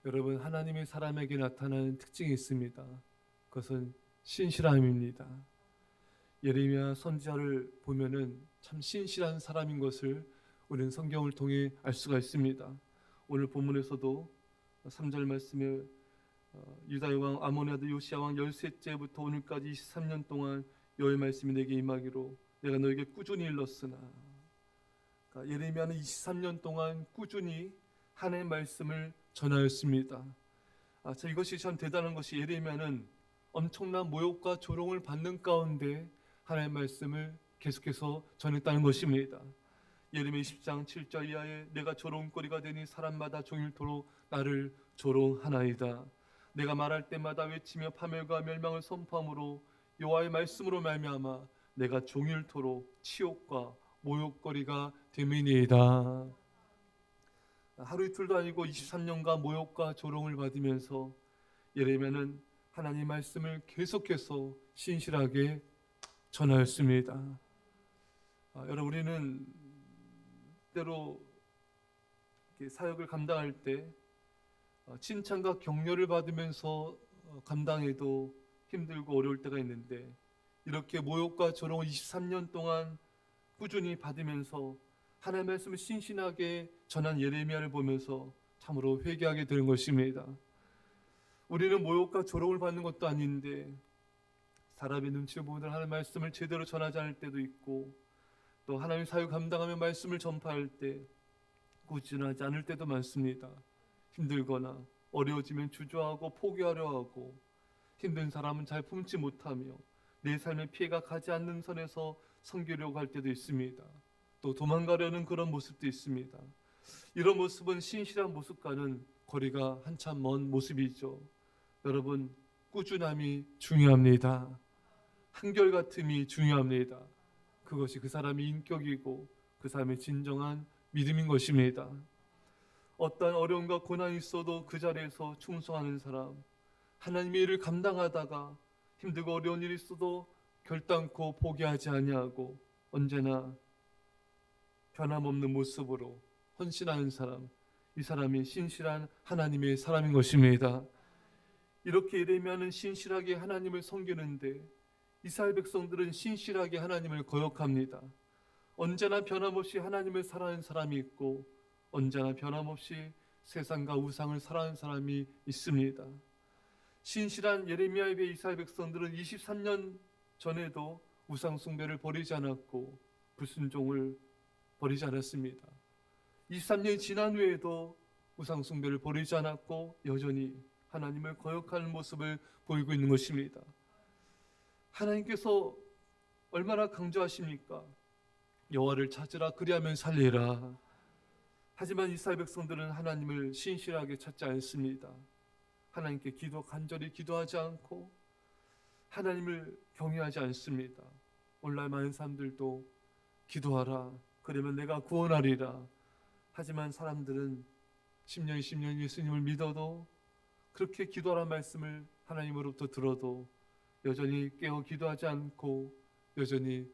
여러분, 하나님의 사람에게 나타나는 특징이 있습니다. 그것은 신실함입니다. 예레미야 선지자를 보면은 참 신실한 사람인 것을 우리는 성경을 통해 알 수가 있습니다. 오늘 본문에서도 3절 말씀에 유다의 왕 아몬의 아들 요시야 왕 13제부터 오늘까지 23년 동안 여호와의 말씀이 내게 임하기로 내가 너에게 꾸준히 일렀으나, 그러니까 예레미야는 23년 동안 꾸준히 하나님의 말씀을 전하였습니다. 이것이 참 대단한 것이, 예레미야는 엄청난 모욕과 조롱을 받는 가운데 하나님의 말씀을 계속해서 전했다는 것입니다. 예레미야 20장 7절 이하에 내가 조롱거리가 되니 사람마다 종일토록 나를 조롱하나이다. 내가 말할 때마다 외치며 파멸과 멸망을 선포함으로 여호와의 말씀으로 말미암아 내가 종일토록 치욕과 모욕거리가 됨이니이다. 하루 이틀도 아니고 23년간 모욕과 조롱을 받으면서 예레미야는 하나님 말씀을 계속해서 신실하게 전하였습니다. 여러분, 우리는 때로 사역을 감당할 때 칭찬과 격려를 받으면서 감당해도 힘들고 어려울 때가 있는데, 이렇게 모욕과 조롱을 23년 동안 꾸준히 받으면서 하나님의 말씀을 신신하게 전한 예레미야를 보면서 참으로 회개하게 되는 것입니다. 우리는 모욕과 조롱을 받는 것도 아닌데 사람의 눈치를 보면 하나님의 말씀을 제대로 전하지 않을 때도 있고, 또 하나님의 사역 감당하며 말씀을 전파할 때 꾸준하지 않을 때도 많습니다. 힘들거나 어려워지면 주저하고 포기하려 하고, 힘든 사람은 잘 품지 못하며 내 삶에 피해가 가지 않는 선에서 섬기려고 할 때도 있습니다. 또 도망가려는 그런 모습도 있습니다. 이런 모습은 신실한 모습과는 거리가 한참 먼 모습이죠. 여러분, 꾸준함이 중요합니다. 한결같음이 중요합니다. 그것이 그 사람의 인격이고 그 사람의 진정한 믿음인 것입니다. 어떠한 어려움과 고난이 있어도 그 자리에서 충성하는 사람, 하나님의 일을 감당하다가 힘들고 어려운 일이 있어도 결단코 포기하지 아니하고 언제나 변함없는 모습으로 헌신하는 사람, 이 사람이 신실한 하나님의 사람인 것입니다. 이렇게 예레미야는 신실하게 하나님을 섬기는데 이스라엘 백성들은 신실하게 하나님을 거역합니다. 언제나 변함없이 하나님을 사랑하는 사람이 있고 언제나 변함없이 세상과 우상을 사랑하는 사람이 있습니다. 신실한 예레미야에 비해 이스라엘 백성들은 23년 전에도 우상 숭배를 버리지 않았고 불순종을 버리지 않았습니다. 23년이 지난 후에도 우상 숭배를 버리지 않았고 여전히 하나님을 거역하는 모습을 보이고 있는 것입니다. 하나님께서 얼마나 강조하십니까? 여호와를 찾으라 그리하면 살리라. 하지만 이스라엘 백성들은 하나님을 신실하게 찾지 않습니다. 하나님께 간절히 기도하지 않고 하나님을 경외하지 않습니다. 오늘날 많은 사람들도 기도하라 그러면 내가 구원하리라. 하지만 사람들은 10년 20년 예수님을 믿어도, 그렇게 기도하라는 말씀을 하나님으로부터 들어도 여전히 깨어 기도하지 않고 여전히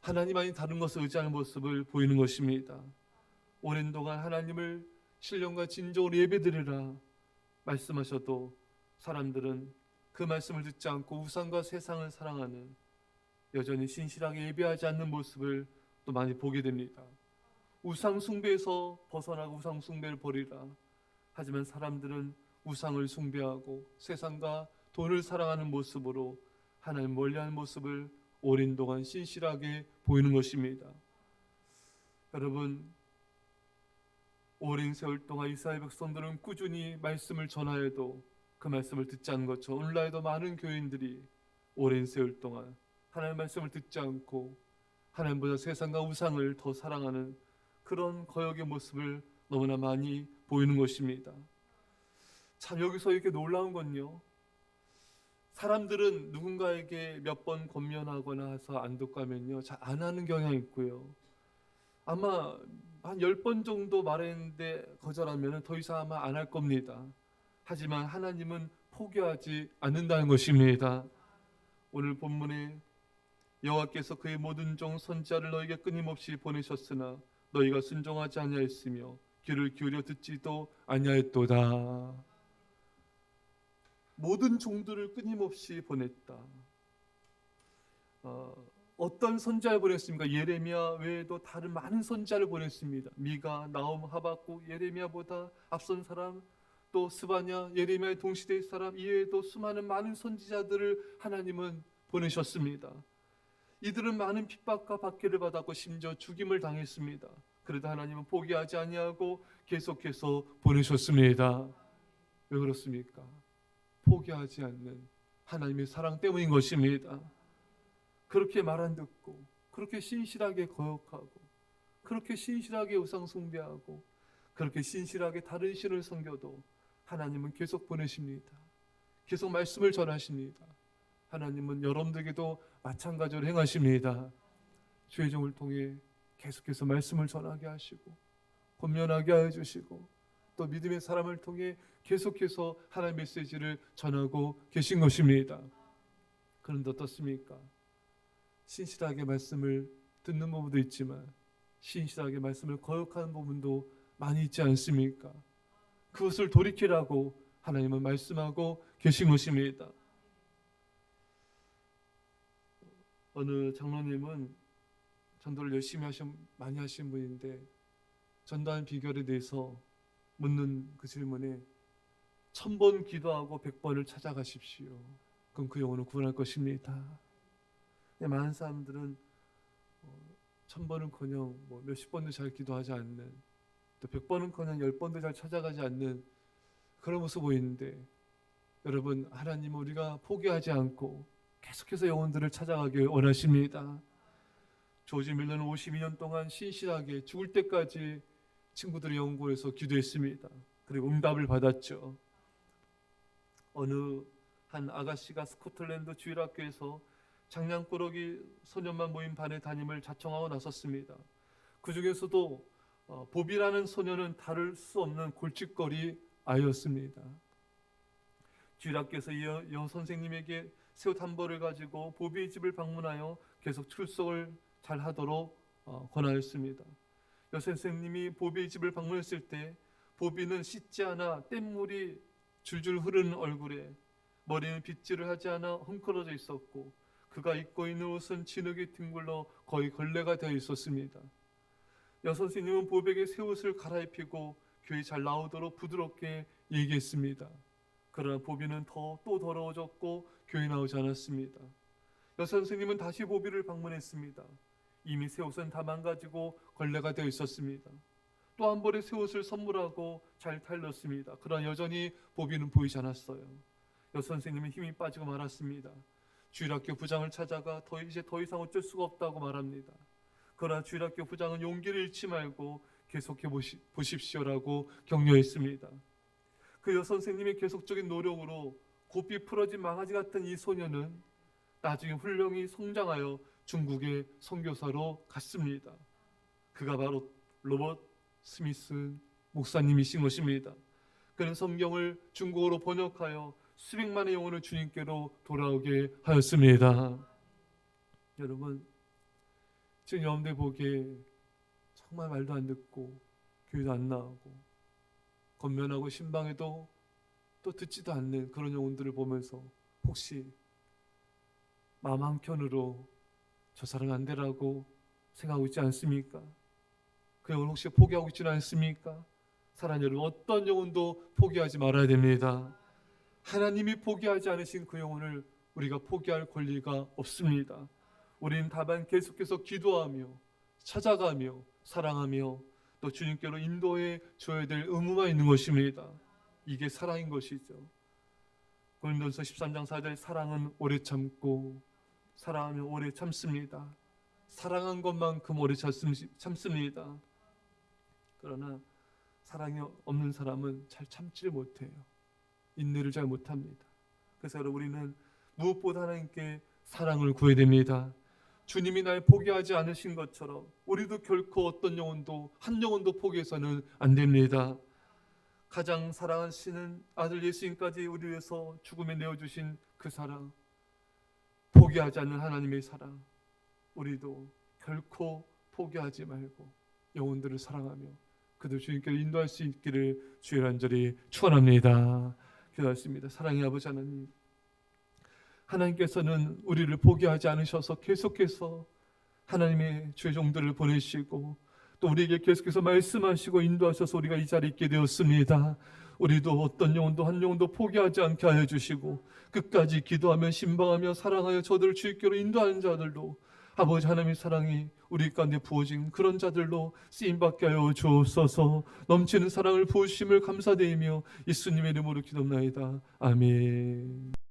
하나님 아닌 다른 것을 의지하는 모습을 보이는 것입니다. 오랜 동안 하나님을 신령과 진정으로 예배드리라 말씀하셔도 사람들은 그 말씀을 듣지 않고 우상과 세상을 사랑하는, 여전히 신실하게 예배하지 않는 모습을 또 많이 보게 됩니다. 우상 숭배에서 벗어나고 우상 숭배를 버리라. 하지만 사람들은 우상을 숭배하고 세상과 돈을 사랑하는 모습으로 하나님 멀리하는 모습을 오랜 동안 신실하게 보이는 것입니다. 여러분, 오랜 세월 동안 이스라엘 백성들은 꾸준히 말씀을 전하여도 그 말씀을 듣지 않은 것처럼 오늘날에도 많은 교인들이 오랜 세월 동안 하나님의 말씀을 듣지 않고 하나님보다 세상과 우상을 더 사랑하는 그런 거역의 모습을 너무나 많이 보이는 것입니다. 참, 여기서 이렇게 놀라운 건요, 사람들은 누군가에게 몇 번 권면하거나 해서 안 듣고 하면요 잘 안 하는 경향이 있고요, 아마 한 10번 정도 말했는데 거절하면 더 이상 아마 안 할 겁니다. 하지만 하나님은 포기하지 않는다는 것입니다. 오늘 본문에 여호와께서 그의 모든 종 선지자를 너에게 끊임없이 보내셨으나 너희가 순종하지 아니하였으며 귀를 기울여 듣지도 아니하였도다. 모든 종들을 끊임없이 보냈다. 어떤 선지자를 보냈습니까? 예레미야 외에도 다른 많은 선지자를 보냈습니다. 미가, 나홈, 하박국, 예레미야보다 앞선 사람, 또 스바냐, 예레미야의 동시대의 사람 이외에도 수많은 많은 선지자들을 하나님은 보내셨습니다. 이들은 많은 핍박과 박해를 받았고 심지어 죽임을 당했습니다. 그래도 하나님은 포기하지 아니하고 계속해서 보내셨습니다. 왜 그렇습니까? 포기하지 않는 하나님의 사랑 때문인 것입니다. 그렇게 말 안 듣고, 그렇게 신실하게 거역하고, 그렇게 신실하게 우상 숭배하고, 그렇게 신실하게 다른 신을 섬겨도 하나님은 계속 보내십니다. 계속 말씀을 전하십니다. 하나님은 여러분들에게도 마찬가지로 행하십니다. 주의 종을 통해 계속해서 말씀을 전하게 하시고 권면하게 하여 주시고 또 믿음의 사람을 통해 계속해서 하나님의 메시지를 전하고 계신 것입니다. 그런데 어떻습니까? 신실하게 말씀을 듣는 부분도 있지만 신실하게 말씀을 거역하는 부분도 많이 있지 않습니까? 그것을 돌이키라고 하나님은 말씀하고 계신 것입니다. 어느 장로님은 전도를 열심히 많이 하신 분인데 전도하는 비결에 대해서 묻는 그 질문에 1000번 기도하고 100번을 찾아가십시오. 그럼 그 영혼을 구원할 것입니다. 많은 사람들은 1000번은커녕 몇십 번도 잘 기도하지 않는, 또 100번은커녕 10번도 잘 찾아가지 않는 그런 모습 보이는데, 여러분, 하나님은 우리가 포기하지 않고 계속해서 영혼들을 찾아가길 원하십니다. 조지 밀러는 52년 동안 신실하게 죽을 때까지 친구들의 영혼구에서 기도했습니다. 그리고 응답을 받았죠. 어느 한 아가씨가 스코틀랜드 주일학교에서 장량꾸러기 소년만 모인 반의 담임을 자청하고 나섰습니다. 그 중에서도 보비라는 소년은 다를 수 없는 골칫거리 아이였습니다. 주일학교에서 여 선생님에게 새옷 한 벌을 가지고 보비의 집을 방문하여 계속 출석을 잘 하도록 권하였습니다. 여 선생님이 보비의 집을 방문했을 때 보비는 씻지 않아 뗏물이 줄줄 흐르는 얼굴에 머리는 빗질을 하지 않아 헝클어져 있었고 그가 입고 있는 옷은 진흙이 뒹굴러 거의 걸레가 되어 있었습니다. 여 선생님은 보비에게 새 옷을 갈아입히고 교회 잘 나오도록 부드럽게 얘기했습니다. 그러나 보비는 또 더러워졌고 교회 나오지 않았습니다. 여 선생님은 다시 보비를 방문했습니다. 이미 새 옷은 다 망가지고 걸레가 되어 있었습니다. 또 한 벌의 새 옷을 선물하고 잘 탈렸습니다. 그러나 여전히 보비는 보이지 않았어요. 여 선생님은 힘이 빠지고 말았습니다. 주일학교 부장을 찾아가 이제 더 이상 어쩔 수가 없다고 말합니다. 그러나 주일학교 부장은 용기를 잃지 말고 계속해 보십시오라고 격려했습니다. 그 여 선생님의 계속적인 노력으로 고삐 풀어진 망아지 같은 이 소녀는 나중에 훌륭히 성장하여 중국의 선교사로 갔습니다. 그가 바로 로버트 스미스 목사님이신 것입니다. 그는 성경을 중국어로 번역하여 수백만의 영혼을 주님께로 돌아오게 하였습니다. 여러분, 지금 여러분들 보기에 정말 말도 안 듣고 교회도 안 나오고 권면하고 신방에도 또 듣지도 않는 그런 영혼들을 보면서 혹시 마음 한켠으로 저 사람 안 되라고 생각하고 있지 않습니까? 그 영혼 혹시 포기하고 있지는 않습니까? 사랑하는 여러분, 어떤 영혼도 포기하지 말아야 됩니다. 하나님이 포기하지 않으신 그 영혼을 우리가 포기할 권리가 없습니다. 우리는 다만 계속해서 기도하며 찾아가며 사랑하며 또 주님께로 인도해 줘야 될 의무가 있는 것입니다. 이게 사랑인 것이죠. 고린도전서 13장 4절 사랑은 오래 참고 사랑하면 오래 참습니다. 사랑한 것만큼 오래 참습니다. 그러나 사랑이 없는 사람은 잘 참지를 못해요. 인내를 잘 못합니다. 그래서 여러분, 우리는 무엇보다 하나님께 사랑을 구해야 됩니다. 주님이 날 포기하지 않으신 것처럼 우리도 결코 어떤 영혼도 한 영혼도 포기해서는 안 됩니다. 가장 사랑하시는 아들 예수님까지 우리 위해서 죽음에 내어주신 그 사랑, 포기하지 않는 하나님의 사랑, 우리도 결코 포기하지 말고 영혼들을 사랑하며 그들 주님께로 인도할 수 있기를 주의 간절히 축원합니다. 기도하겠습니다. 사랑의 아버지 하나님, 하나님께서는 우리를 포기하지 않으셔서 계속해서 하나님의 주의 종들을 보내시고 또 우리에게 계속해서 말씀하시고 인도하셔서 우리가 이 자리에 있게 되었습니다. 우리도 어떤 영혼도 한 영혼도 포기하지 않게 하여 주시고 끝까지 기도하며 신방하며 사랑하여 저들을 주께로 인도하는 자들로 아버지 하나님의 사랑이 우리 가운데 부어진 그런 자들로 쓰임받게 하여 주옵소서. 넘치는 사랑을 부으심을 감사드리며 예수님의 이름으로 기도합나이다. 아멘.